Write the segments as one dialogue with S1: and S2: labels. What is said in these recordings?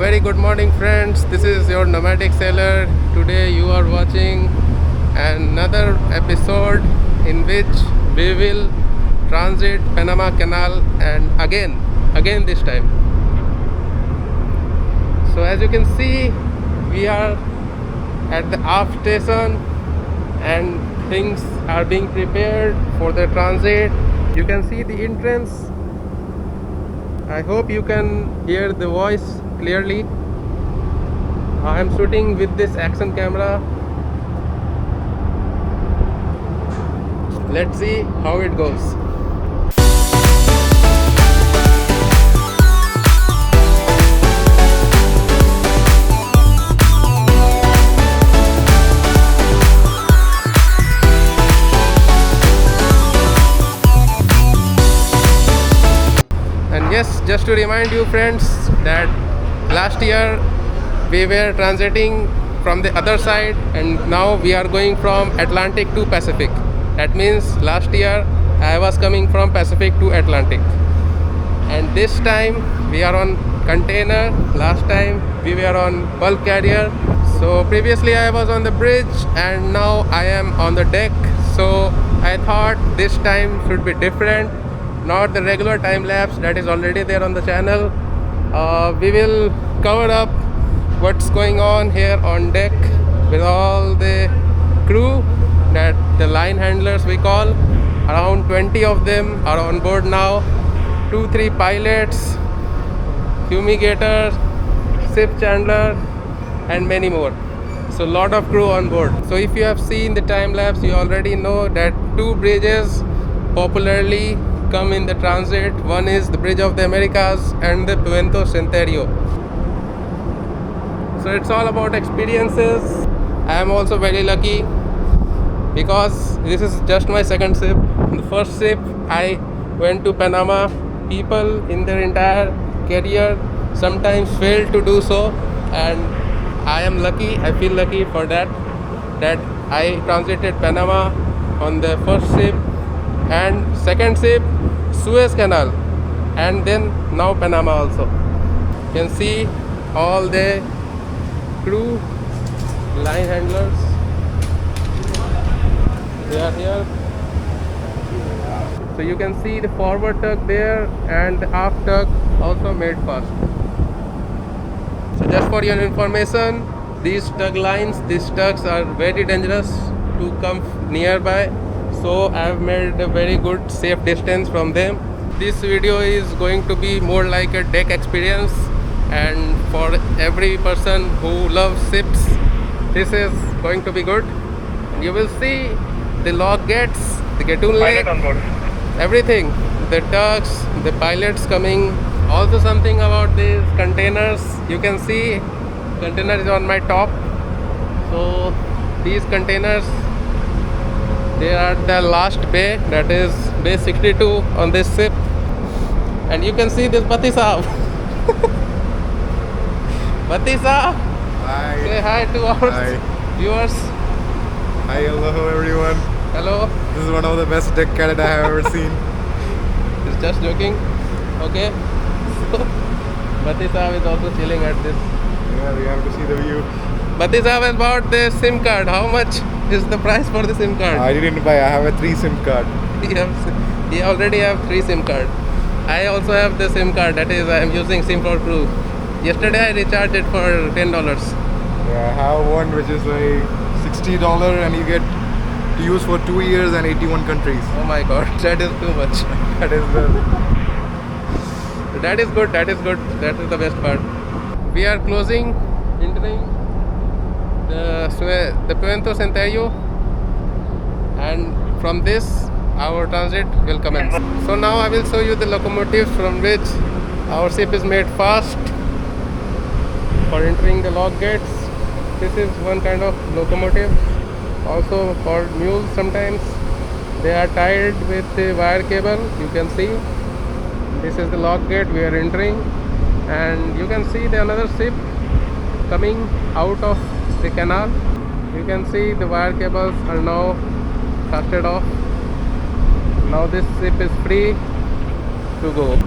S1: very good morning, friends. This is your nomadic sailor. Today, you are watching another episode in which we will transit Panama Canal and again this time. So, as you can see, we are at the aft station and things are being prepared for the transit. You can see the entrance. I hope you can hear the voice clearly. I am shooting with this action camera. Let's see how it goes. And yes, just to remind you friends that last year we were transiting from the other side and now we are going from Atlantic to Pacific. That means last year I was coming from Pacific to Atlantic. And this time we are on container. Last time we were on bulk carrier. So previously I was on the bridge and now I am on the deck. So I thought this time should be different. Not the regular time lapse that is already there on the channel. We will cover up what's going on here on deck with all the crew, that the line handlers we call. Around 20 of them are on board now. 2-3 pilots, fumigators, ship chandler, and many more. So lot of crew on board. So if you have seen the time lapse, you already know that two bridges popularly come in the transit. One is the Bridge of the Americas and the Puente Centenario. So it's all about experiences. I am also very lucky because this is just my second ship. The first ship I went to Panama. People in their entire career sometimes fail to do so, and I am lucky. I feel lucky for that I transited Panama on the first ship, and second ship Suez Canal, and then now Panama also. You can see all the crew, line handlers, they are here. So you can see the forward tug there and the aft tug also made fast. So just for your information, these tug lines, these tugs are very dangerous to come nearby. So I have made a very good safe distance from them. This video is going to be more like a deck experience, and for every person who loves ships, this is going to be good. You will see the log gates, the Gatun Lake, everything, the tugs, the pilots coming. Also something about these containers. You can see container is on my top. So these containers, they are the last bay, that is bay 62 on this ship. And you can see this Bati Saab. Bati Saab,
S2: Hi.
S1: say hi to our
S2: Hi.
S1: viewers.
S2: Hi, hello everyone.
S1: Hello.
S2: This is one of the best deck cat I have ever seen.
S1: It's just joking. Okay. So Bati Saab is also chilling at this.
S2: Yeah, we have to see the view.
S1: Bati Saab has bought the SIM card. How much is the price for the SIM card?
S2: I didn't buy, I have a 3 SIM card.
S1: He already have 3 SIM card. I also have the SIM card, that is I am using SIM for Crew. Yesterday I recharged it for $10.
S2: Yeah, I have one which is like $60 and you get to use for 2 years and 81 countries.
S1: Oh my god, that is too much.
S2: That is
S1: That is good, that is good. That is the best part. We are closing, entering the Puente Centenario, and from this our transit will commence. So now I will show you the locomotives from which our ship is made fast for entering the log gates. This is one kind of locomotive, also called mules sometimes. They are tied with the wire cable. You can see this is the log gate we are entering, and you can see the another ship coming out of the canal. You can see the wire cables are now casted off. Now this ship is free to go.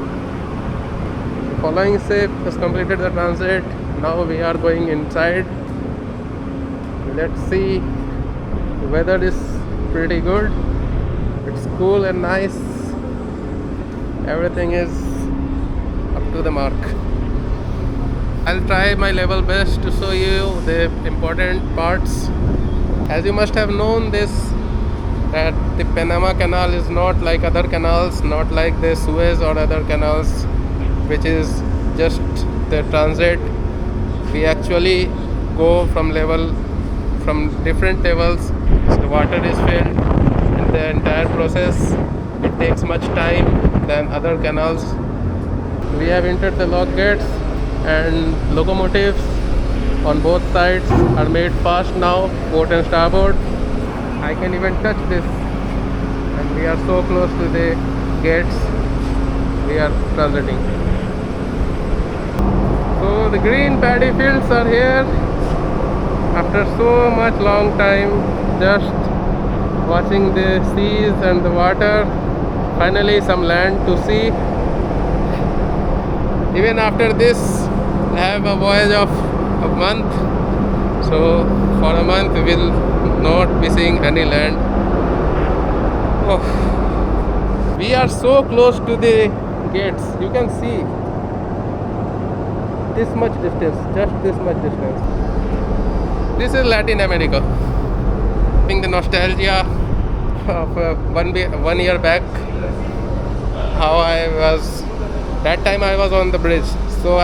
S1: following ship has completed the transit. Now we are going inside. Let's see. The weather is pretty good. It's cool and nice. Everything is up to the mark. I'll try my level best to show you the important parts. As you must have known this, that the Panama Canal is not like other canals, not like the Suez or other canals, which is just the transit. We actually go from different levels. The water is filled, and the entire process, it takes much time than other canals. We have entered the lock gates, and locomotives on both sides are made fast now, port and starboard. I can even touch this, and we are so close to the gates. We are transiting. So the green paddy fields are here. After so much long time, just watching the seas and the water, finally some land to see. Even after this, I have a voyage of a month, so for a month we will not be seeing any land. Oh. We are so close to the gates. You can see this much distance, just this much distance. This is Latin America. Having the nostalgia of 1 year back, how I was. That time I was on the bridge, so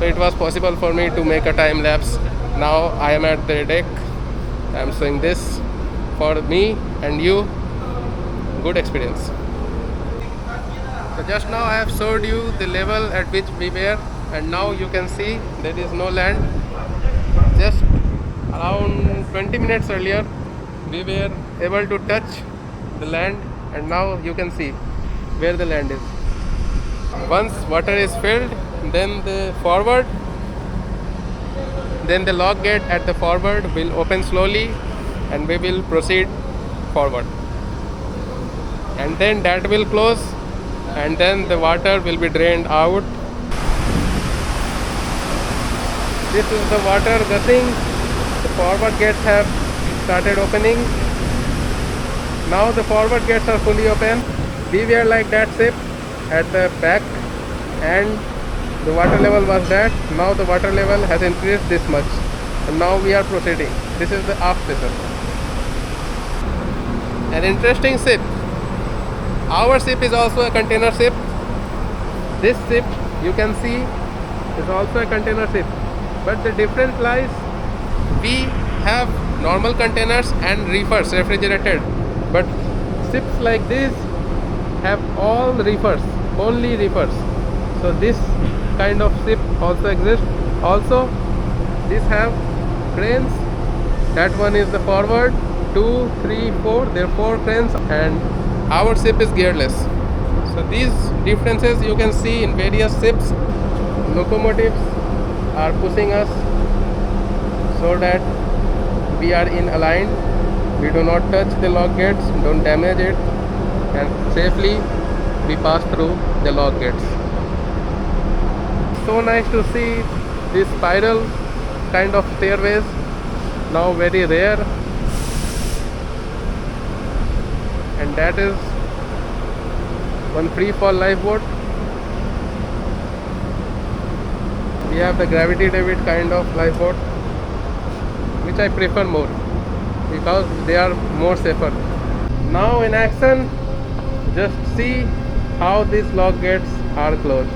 S1: it was possible for me to make a time lapse. Now I am at the deck. I am showing this for me and you. Good experience. So just now I have showed you the level at which we were, and now you can see there is no land. Just around 20 minutes earlier we were able to touch the land, and now you can see where the land is. Once water is filled, then the lock gate at the forward will open slowly, and we will proceed forward, and then that will close, and then the water will be drained out. This is the water gushing. The forward gates have started opening. Now the forward gates are fully open. We were like that ship at the back, and the water level was that. Now the water level has increased this much, and now we are proceeding. This is the aft station. An interesting ship. Our ship is also a container ship. This ship, you can see, is also a container ship, but the difference lies, we have normal containers and reefers, refrigerated, but ships like this have all reefers, only reefers. So this kind of ship also exists. Also, these have cranes. That one is the forward, 2, 3, 4. There are 4 cranes, and our ship is gearless. So these differences you can see in various ships. Locomotives are pushing us so that we are in aligned. We do not touch the lock gates, don't damage it, and safely we pass through the lock gates. So nice to see this spiral kind of stairways, now very rare, and that is one free fall lifeboat. We have the gravity David kind of lifeboat, which I prefer more because they are more safer. Now in action, just see how these lock gates are closed.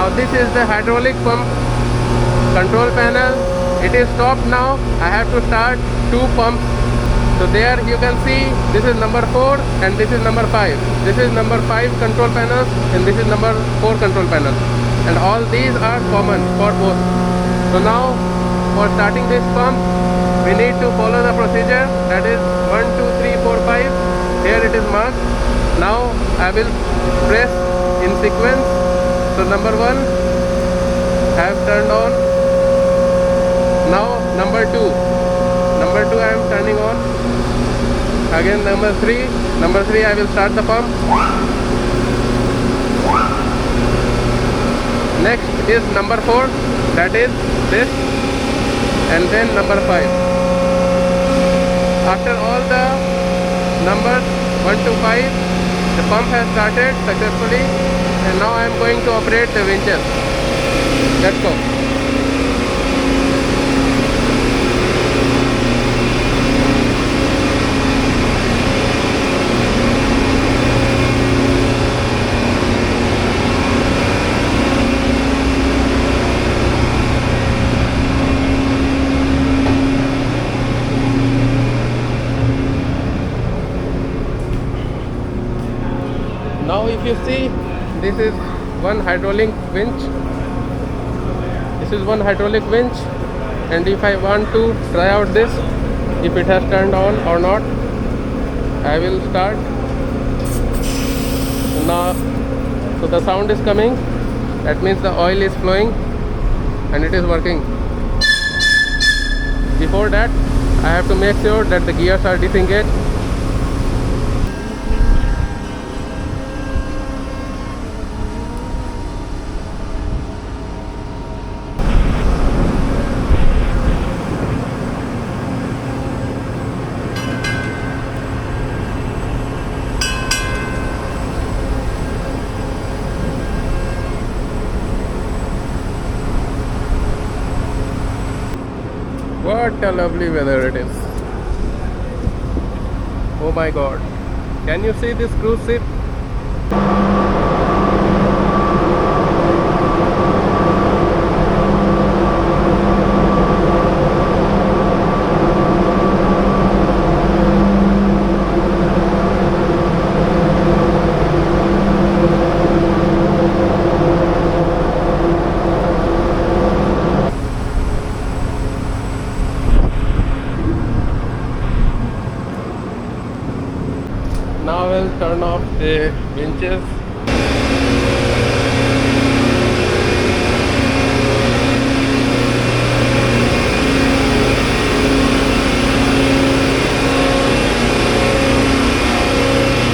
S1: Now this is the hydraulic pump control panel. It is stopped now. I have to start two pumps. So there you can see this is number 4 and this is number 5. This is number 5 control panels and this is number 4 control panel. And all these are common for both. So now for starting this pump, we need to follow the procedure, that is 1, 2, 3, 4, 5. Here it is marked. Now I will press in sequence. So number 1 I have turned on. Now number 2 I am turning on. Again number 3 I will start the pump. Next is number 4, that is this, and then number 5. After all the numbers 1 to 5, the pump has started successfully, and now I am going to operate the winches. Let's go. Now if you see, this is one hydraulic winch. This is one hydraulic winch, and if I want to try out this, if it has turned on or not, I will start. Now, so the sound is coming. That means the oil is flowing and it is working. Before that, I have to make sure that the gears are disengaged. What a lovely weather it is. Oh my god. Can you see this cruise ship? Now I will turn off the winches.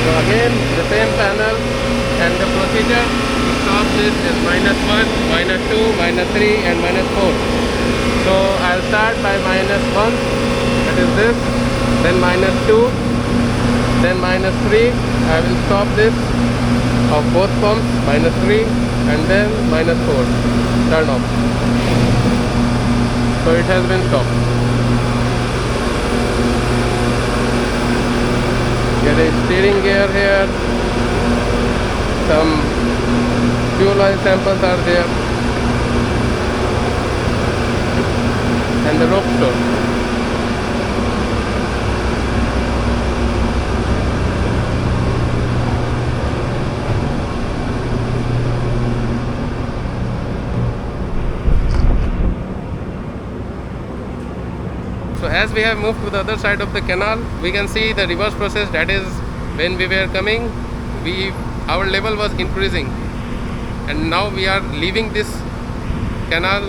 S1: So again the same panel, and the procedure to stop this is -1, -2, -3 and -4. So I'll start by -1, that is this, then -2, then -3. I will stop this of both pumps, -3, and then -4. Turn off. So it has been stopped. Get a steering gear here. Some fuel oil samples are there, and the rope store. So as we have moved to the other side of the canal, we can see the reverse process. That is, when we were coming, our level was increasing, and now we are leaving this canal,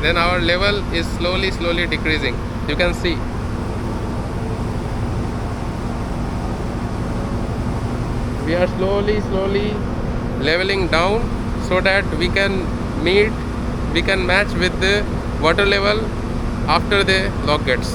S1: then our level is slowly decreasing. You can see. We are slowly leveling down so that we can match with the water level after the lock gates.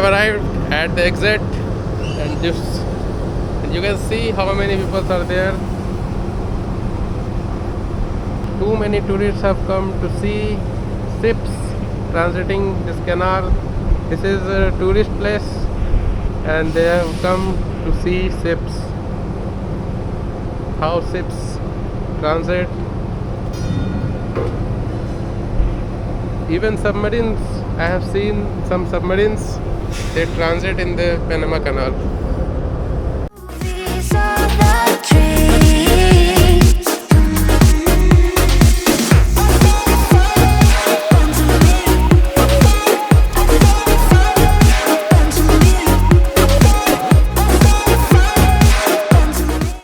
S1: have arrived at the exit, and you can see how many people are there. Too many tourists have come to see ships transiting this canal. This is a tourist place, and they have come to see ships, how ships transit. Even submarines, I have seen some submarines, they transit in the Panama Canal.